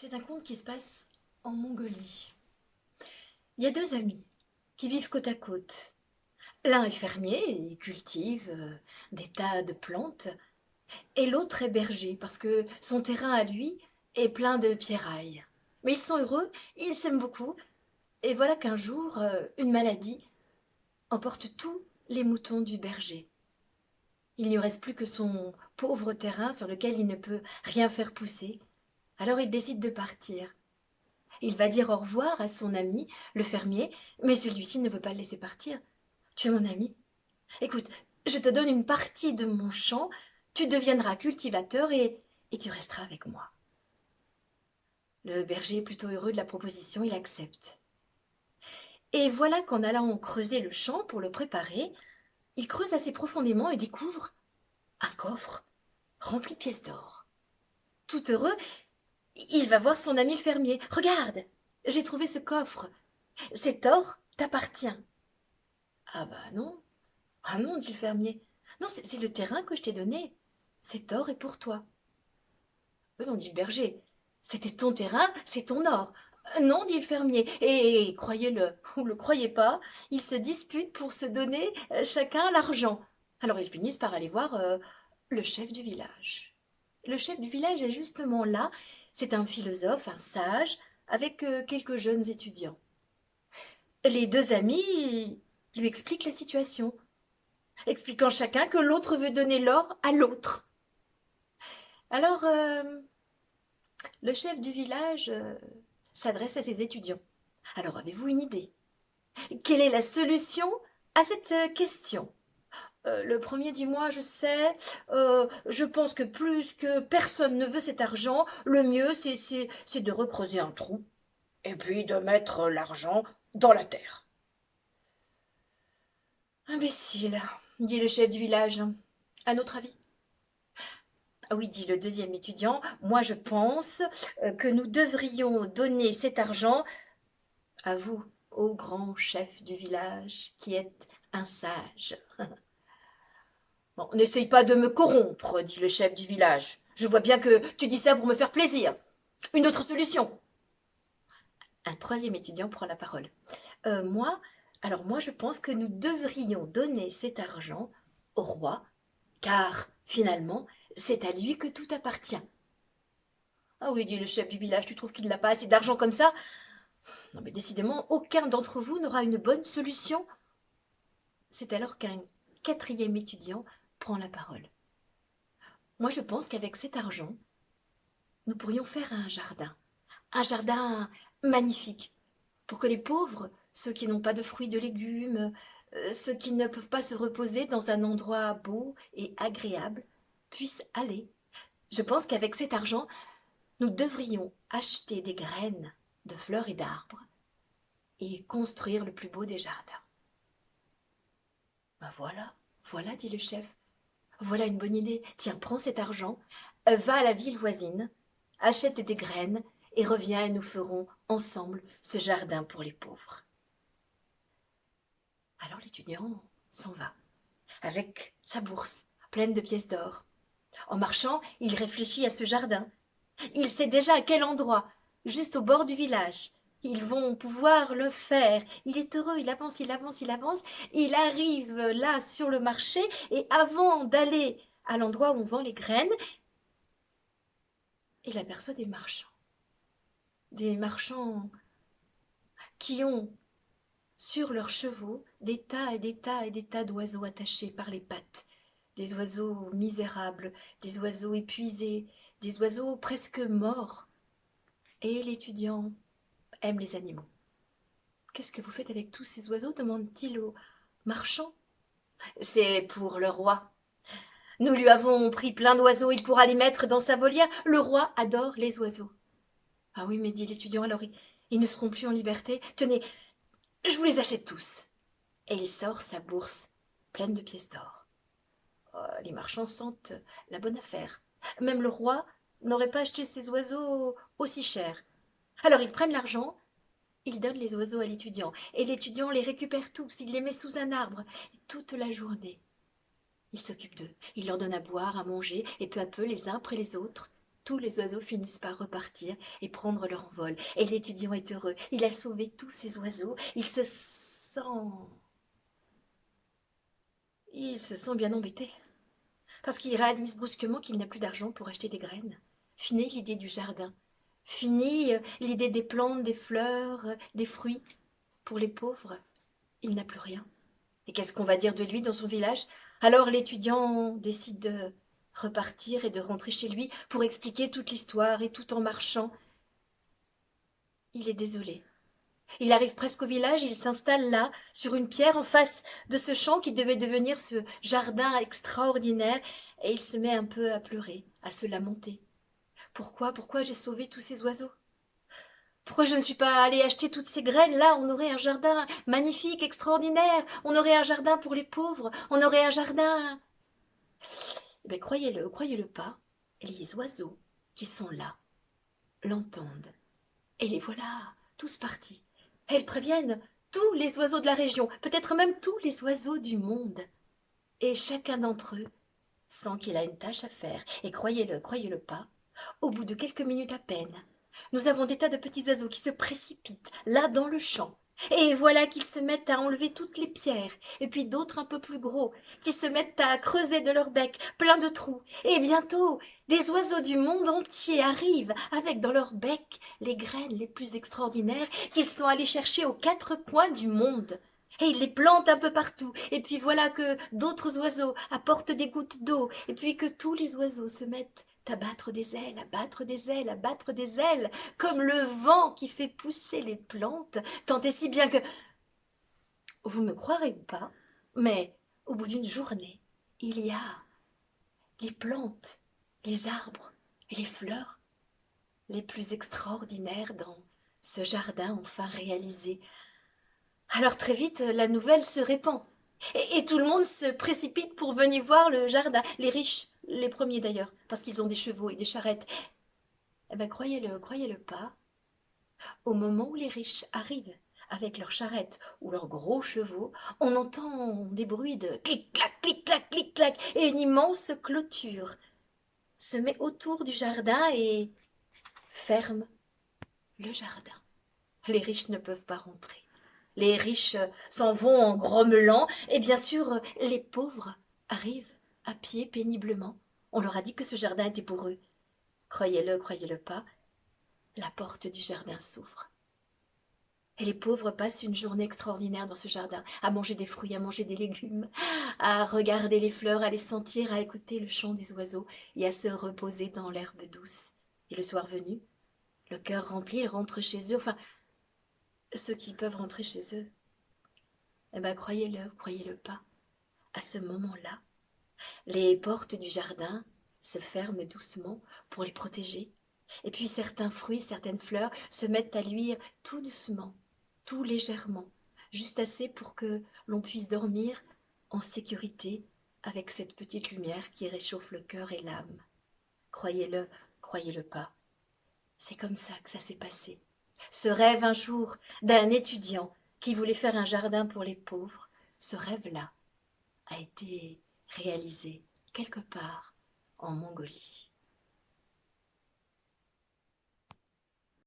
C'est un conte qui se passe en Mongolie. Il y a deux amis qui vivent côte à côte. L'un est fermier et cultive des tas de plantes, et l'autre est berger parce que son terrain à lui est plein de pierrailles. Mais ils sont heureux, ils s'aiment beaucoup, et voilà qu'un jour, une maladie emporte tous les moutons du berger. Il n'y reste plus que son pauvre terrain sur lequel il ne peut rien faire pousser. Alors il décide de partir. Il va dire au revoir à son ami, le fermier, mais celui-ci ne veut pas le laisser partir. Tu es mon ami. Écoute, je te donne une partie de mon champ, tu deviendras cultivateur et tu resteras avec moi. Le berger est plutôt heureux de la proposition, il accepte. Et voilà qu'en allant creuser le champ pour le préparer, il creuse assez profondément et découvre un coffre rempli de pièces d'or. Tout heureux, il va voir son ami le fermier. Regarde, j'ai trouvé ce coffre. Cet or t'appartient. Ah bah non. Ah non, dit le fermier. Non, c'est le terrain que je t'ai donné. Cet or est pour toi. Non, dit le berger. C'était ton terrain, c'est ton or. Non, dit le fermier. Et croyez-le ou le croyez pas, ils se disputent pour se donner chacun l'argent. Alors ils finissent par aller voir le chef du village. Le chef du village est justement là. C'est un philosophe, un sage, avec quelques jeunes étudiants. Les deux amis lui expliquent la situation, expliquant chacun que l'autre veut donner l'or à l'autre. Alors, le chef du village s'adresse à ses étudiants. Alors, avez-vous une idée? Quelle est la solution à cette question? Le premier dit, moi je sais, je pense que plus que personne ne veut cet argent, le mieux c'est de recreuser un trou et puis de mettre l'argent dans la terre. Imbécile, dit le chef du village. À notre avis? Ah oui, dit le deuxième étudiant, moi je pense que nous devrions donner cet argent à vous, ô grand chef du village, qui êtes un sage. Bon, n'essaye pas de me corrompre, dit le chef du village. Je vois bien que tu dis ça pour me faire plaisir. Une autre solution. Un troisième étudiant prend la parole. Moi, alors moi je pense que nous devrions donner cet argent au roi, car finalement c'est à lui que tout appartient. Ah oui, dit le chef du village, tu trouves qu'il n'a pas assez d'argent comme ça? Non mais décidément, aucun d'entre vous n'aura une bonne solution. C'est alors qu'un quatrième étudiant prend la parole. Moi je pense qu'avec cet argent, nous pourrions faire un jardin magnifique, pour que les pauvres, ceux qui n'ont pas de fruits, de légumes, ceux qui ne peuvent pas se reposer dans un endroit beau et agréable, puissent aller. Je pense qu'avec cet argent, nous devrions acheter des graines de fleurs et d'arbres et construire le plus beau des jardins. Ben voilà, voilà, dit le chef, voilà une bonne idée. Tiens, prends cet argent, va à la ville voisine, achète des graines et reviens et nous ferons ensemble ce jardin pour les pauvres. Alors l'étudiant s'en va, avec sa bourse pleine de pièces d'or. En marchant, il réfléchit à ce jardin. Il sait déjà à quel endroit, juste au bord du village. Ils vont pouvoir le faire. Il est heureux, il avance, il avance, il avance. Il arrive là sur le marché et avant d'aller à l'endroit où on vend les graines, il aperçoit des marchands. Des marchands qui ont sur leurs chevaux des tas et des tas et des tas d'oiseaux attachés par les pattes. Des oiseaux misérables, des oiseaux épuisés, des oiseaux presque morts. Et l'étudiant aime les animaux. Qu'est-ce que vous faites avec tous ces oiseaux demande-t-il au marchand. C'est pour le roi. Nous lui avons pris plein d'oiseaux, il pourra les mettre dans sa volière. Le roi adore les oiseaux. Ah oui, mais dit l'étudiant, alors ils ne seront plus en liberté. Tenez, je vous les achète tous. Et il sort sa bourse pleine de pièces d'or. Oh, les marchands sentent la bonne affaire. Même le roi n'aurait pas acheté ces oiseaux aussi chers. Alors ils prennent l'argent, ils donnent les oiseaux à l'étudiant, et l'étudiant les récupère tous, il les met sous un arbre, et toute la journée. Il s'occupe d'eux, il leur donne à boire, à manger, et peu à peu, les uns après les autres, tous les oiseaux finissent par repartir et prendre leur envol. Et l'étudiant est heureux. Il a sauvé tous ces oiseaux. Il se sent bien embêté. Parce qu'il réalise brusquement qu'il n'a plus d'argent pour acheter des graines. Fini l'idée du jardin. Fini l'idée des plantes, des fleurs, des fruits. Pour les pauvres, il n'a plus rien. Et qu'est-ce qu'on va dire de lui dans son village? Alors l'étudiant décide de repartir et de rentrer chez lui pour expliquer toute l'histoire, et tout en marchant, il est désolé. Il arrive presque au village, il s'installe là, sur une pierre en face de ce champ qui devait devenir ce jardin extraordinaire, et il se met un peu à pleurer, à se lamenter. Pourquoi j'ai sauvé tous ces oiseaux? Pourquoi je ne suis pas allée acheter toutes ces graines? Là, on aurait un jardin magnifique, extraordinaire. On aurait un jardin pour les pauvres. On aurait un jardin. Eh bien, croyez-le pas, les oiseaux qui sont là l'entendent. Et les voilà, tous partis. Elles préviennent tous les oiseaux de la région, peut-être même tous les oiseaux du monde. Et chacun d'entre eux sent qu'il a une tâche à faire. Et croyez-le pas, au bout de quelques minutes à peine, nous avons des tas de petits oiseaux qui se précipitent là dans le champ. Et voilà qu'ils se mettent à enlever toutes les pierres, et puis d'autres un peu plus gros, qui se mettent à creuser de leur bec plein de trous. Et bientôt, des oiseaux du monde entier arrivent avec dans leur bec les graines les plus extraordinaires qu'ils sont allés chercher aux quatre coins du monde. Et ils les plantent un peu partout, et puis voilà que d'autres oiseaux apportent des gouttes d'eau, et puis que tous les oiseaux se mettent à battre des ailes, à battre des ailes, à battre des ailes, comme le vent qui fait pousser les plantes, tant et si bien que, vous me croirez ou pas, mais au bout d'une journée, il y a les plantes, les arbres et les fleurs les plus extraordinaires dans ce jardin enfin réalisé. Alors très vite, la nouvelle se répand. Et tout le monde se précipite pour venir voir le jardin. Les riches, les premiers d'ailleurs, parce qu'ils ont des chevaux et des charrettes. Eh bien, croyez-le pas, au moment où les riches arrivent avec leurs charrettes ou leurs gros chevaux, on entend des bruits de clic-clac, clic-clac, clic-clac, et une immense clôture se met autour du jardin et ferme le jardin. Les riches ne peuvent pas rentrer. Les riches s'en vont en grommelant, et bien sûr, les pauvres arrivent à pied péniblement. On leur a dit que ce jardin était pour eux. Croyez-le pas, la porte du jardin s'ouvre. Et les pauvres passent une journée extraordinaire dans ce jardin, à manger des fruits, à manger des légumes, à regarder les fleurs, à les sentir, à écouter le chant des oiseaux et à se reposer dans l'herbe douce. Et le soir venu, le cœur rempli, ils rentrent chez eux, enfin, ceux qui peuvent rentrer chez eux. Eh bien, croyez-le pas, à ce moment-là, les portes du jardin se ferment doucement pour les protéger. Et puis certains fruits, certaines fleurs se mettent à luire tout doucement, tout légèrement, juste assez pour que l'on puisse dormir en sécurité avec cette petite lumière qui réchauffe le cœur et l'âme. Croyez-le pas. C'est comme ça que ça s'est passé. Ce rêve un jour d'un étudiant qui voulait faire un jardin pour les pauvres, ce rêve-là a été réalisé quelque part en Mongolie.